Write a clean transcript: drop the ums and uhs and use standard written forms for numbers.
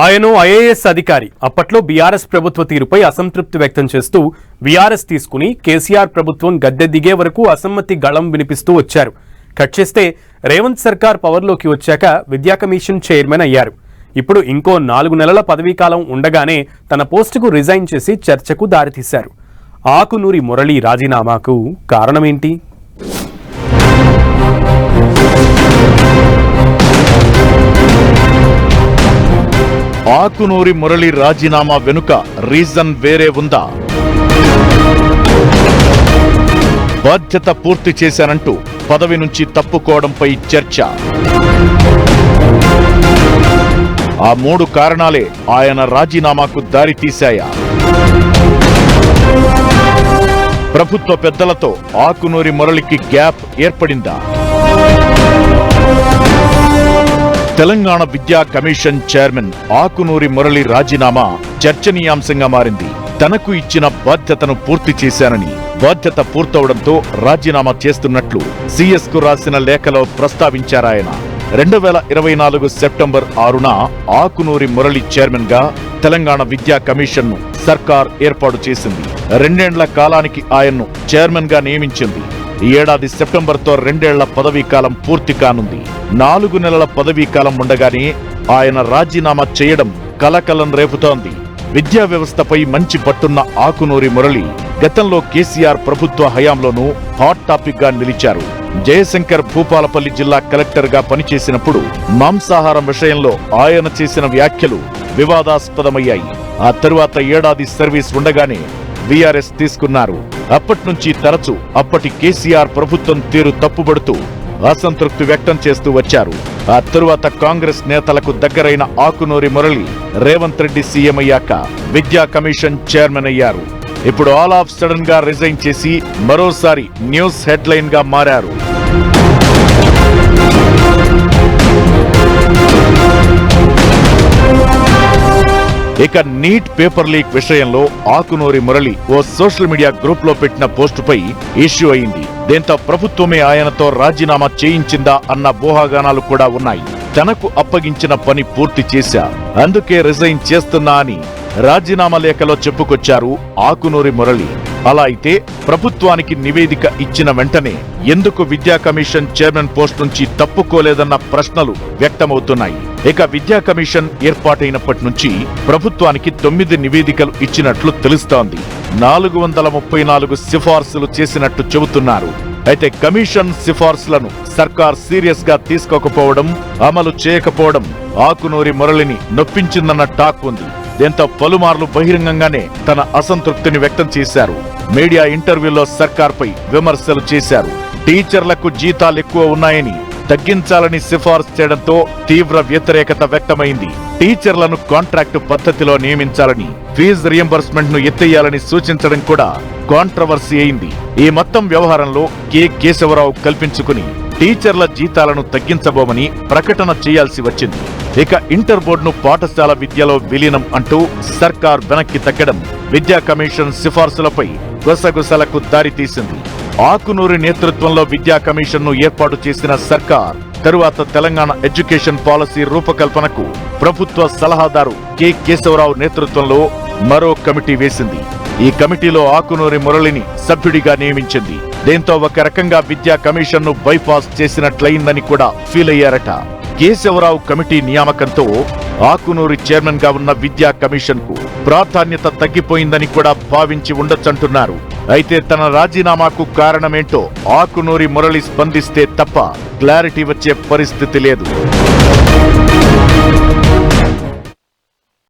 ఆయన ఐఏఎస్ అధికారి. అప్పట్లో బీఆర్ఎస్ ప్రభుత్వ తీరుపై అసంతృప్తి వ్యక్తం చేస్తూ బీఆర్ఎస్ తీసుకుని కేసీఆర్ ప్రభుత్వం గద్దె దిగే వరకు అసమ్మతి గళం వినిపిస్తూ వచ్చారు. కట్ చేస్తే రేవంత్ సర్కార్ పవర్లోకి వచ్చాక విద్యా కమిషన్ చైర్మన్ అయ్యారు. ఇప్పుడు ఇంకో 4 నెలల పదవీకాలం ఉండగానే తన పోస్టుకు రిజైన్ చేసి చర్చకు దారితీశారు. ఆకునూరి మురళి రాజీనామాకు కారణమేంటి? ఆకునూరి మురళి రాజీనామా వెనుక రీజన్ వేరే ఉందా? బాధ్యత పూర్తి చేశానంటూ పదవి నుంచి తప్పుకోవడంపై చర్చ. ఆ 3 కారణాలే ఆయన రాజీనామాకు దారితీశాయా? ప్రభుత్వ పెద్దలతో ఆకునూరి మురళికి గ్యాప్ ఏర్పడిందా? తెలంగాణ విద్యా కమిషన్ చైర్మన్ ఆకునూరి మురళి రాజీనామా చర్చనీయాంశంగా మారింది. తనకు ఇచ్చిన బాధ్యతను పూర్తి చేశానని, బాధ్యత పూర్తవడంతో రాజీనామా చేస్తున్నట్లు సీఎస్ కు రాసిన లేఖలో ప్రస్తావించారాయన. 2024 సెప్టెంబర్ 6న ఆకునూరి మురళి చైర్మన్ గా తెలంగాణ విద్యా కమిషన్ ను సర్కార్ ఏర్పాటు చేసింది. 2 ఏళ్ల కాలానికి ఆయన్ను చైర్మన్ గా నియమించింది. ఈ ఏడాది సెప్టెంబర్తో 2 ఏళ్ల పదవీకాలం పూర్తి కానుంది. 4 నెలల పదవీకాలం ఉండగానే ఆయన రాజీనామా చేయడం కలకలం రేపుతోంది. విద్యా వ్యవస్థపై మంచి పట్టున్న ఆకునూరి మురళి గతంలో కేసీఆర్ ప్రభుత్వ హయాంలోనూ హాట్ టాపిక్ గా నిలిచారు. జయశంకర్ భూపాలపల్లి జిల్లా కలెక్టర్ గా పనిచేసినప్పుడు మాంసాహారం విషయంలో ఆయన చేసిన వ్యాఖ్యలు వివాదాస్పదమయ్యాయి. ఆ తరువాత ఏడాది సర్వీస్ ఉండగానే బీఆర్ఎస్ తీసుకున్నారు. అప్పట్నుంచి తరచూ అప్పటి కేసీఆర్ ప్రభుత్వం తీరు తప్పుబడుతూ అసంతృప్తి వ్యక్తం చేస్తూ వచ్చారు. ఆ తరువాత కాంగ్రెస్ నేతలకు దగ్గరైన ఆకునూరి మురళి రేవంత్ రెడ్డి సీఎం అయ్యాక విద్యా కమిషన్ చైర్మన్ అయ్యారు. ఇప్పుడు ఆల్ ఆఫ్ సడన్ గా రిజైన్ చేసి మరోసారి న్యూస్ హెడ్లైన్ గా మారారు. ఇక నీట్ పేపర్ లీక్ విషయంలో ఆకునూరి మురళి ఓ సోషల్ మీడియా గ్రూప్ లో పెట్టిన పోస్టుపై ఇష్యూ అయింది. దీంతో ప్రభుత్వమే ఆయనతో రాజీనామా చేయించిందా అన్న ఊహాగానాలు కూడా ఉన్నాయి. తనకు అప్పగించిన పని పూర్తి చేశా, అందుకే రిజైన్ చేస్తున్నా అని రాజీనామా లేఖలో చెప్పుకొచ్చారు ఆకునూరి మురళి. అలా అయితే ప్రభుత్వానికి నివేదిక ఇచ్చిన వెంటనే ఎందుకు విద్యా కమిషన్ చైర్మన్ పోస్ట్ నుంచి తప్పుకోలేదన్న ప్రశ్నలు వ్యక్తమవుతున్నాయి. ఇక విద్యా కమిషన్ ఏర్పాటైనప్పటి నుంచి ప్రభుత్వానికి 9 నివేదికలు ఇచ్చినట్లు తెలుస్తోంది. 434 సిఫార్సులు చేసినట్టు చెబుతున్నారు. అయితే కమిషన్ సిఫార్సులను సర్కార్ సీరియస్ గా తీసుకోకపోవడం, అమలు చేయకపోవడం ఆకునూరి మురళిని నొప్పించిందన్న టాక్ ఉంది. దీంతో పలుమార్లు బహిరంగంగానే తన అసంతృప్తిని వ్యక్తం చేశారు. మీడియా ఇంటర్వ్యూలో సర్కార్పై విమర్శలు చేశారు. టీచర్లకు జీతాలు ఎక్కువ ఉన్నాయని తగ్గించాలని సిఫార్సు చేయడంతో తీవ్ర వ్యతిరేకత వ్యక్తమైంది. టీచర్లను కాంట్రాక్టు పద్ధతిలో నియమించాలని, ఫీజు రియంబర్స్మెంట్ ను ఎత్తేయాలని సూచించడం కూడా కాంట్రవర్సీ అయింది. ఈ మొత్తం వ్యవహారంలో కె కేశవరావు కల్పించుకుని టీచర్ల జీతాలను తగ్గించబోమని ప్రకటన చేయాల్సి వచ్చింది. ఇక ఇంటర్ బోర్డును పాఠశాల విద్యలో విలీనం అంటూ సర్కార్ వెనక్కి తగ్గడం విద్యా కమిషన్ సిఫార్సులపై గుసగుసలకు దారితీసింది. ఆకునూరి నేతృత్వంలో విద్యా కమిషన్ ను ఏర్పాటు చేసిన సర్కార్ తరువాత తెలంగాణ ఎడ్యుకేషన్ పాలసీ రూపకల్పనకు ప్రభుత్వ సలహాదారు కె కేశవరావు నేతృత్వంలో మరో కమిటీ వేసింది. ఈ కమిటీలో ఆకునూరి మురళిని సభ్యుడిగా నియమించింది. దీంతో ఒక రకంగా విద్యా కమిషన్ ను బైపాస్ చేసినట్లయిందని కూడా ఫీల్ అయ్యారట. కేశవరావు కమిటీ నియామకంతో ఆకునూరి చైర్మన్ గా ఉన్న విద్యా కమిషన్ కు ప్రాధాన్యత తగ్గిపోయిందని కూడా భావించి ఉండొచ్చంటున్నారు. అయితే తన రాజీనామాకు కారణమేంటో ఆకునూరి మురళి స్పందిస్తే తప్ప క్లారిటీ వచ్చే పరిస్థితి లేదు.